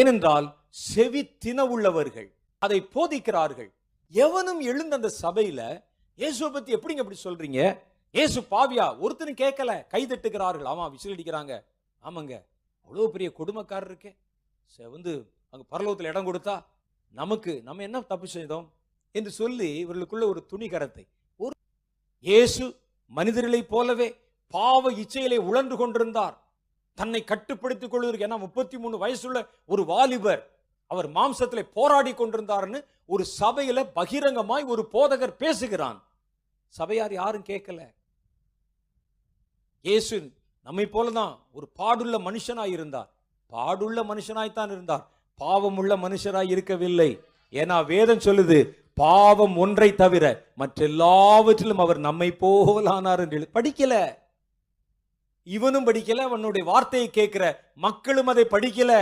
ஏனென்றால் செவி தின உள்ளவர்கள் அதை போதிக்கிறார்கள். எவனும் எழுந்த அந்த சபையில இயேசுவை பத்தி எப்படிங்க அப்படி சொல்றீங்க, இயேசு பாவியா, ஒருத்தரும் கேட்கல, கை தட்டுகிறார்கள். ஆமா, விசில் அடிக்கிறாங்க. ஆமாங்க, அவ்வளவு பெரிய கொடுமைக்காரர் இருக்கே, வந்து அங்க பரலோகத்தில் இடம் கொடுத்தா நம்ம என்ன தப்பு செய்தோம் என்று சொல்லி இவர்களுக்குள்ள ஒரு துணிகரத்தை. ஒரு இயேசு மனிதர்களை போலவே பாவ இச்சைகளை உழன்று கொண்டிருந்தார். தன்னை கட்டுப்படுத்திக் கொள்வதற்கு, ஏன்னா 33 வயசுள்ள ஒரு வாலிபர், அவர் மாம்சத்திலே போராடி கொண்டிருந்தார்னு ஒரு சபையில பகிரங்கமாய் ஒரு போதகர் பேசுகிறான். சபையார் யாரும் கேட்கல. இயேசு நம்மை போலதான் ஒரு பாடுள்ள மனுஷனாய் இருந்தார். பாடுள்ள மனுஷனாய்த்தான் இருந்தார், பாவமுள்ள மனுஷராய் இருக்கவில்லை. ஏன்னா வேதம் சொல்லுது, பாவம் ஒன்றை தவிர மற்றெல்லாவற்றிலும் அவர் நம்மை போலானார் என்று. படிக்கல, இவனும் படிக்கல, அவனுடைய வார்த்தையை கேட்கிற மக்களும் அதை படிக்கல.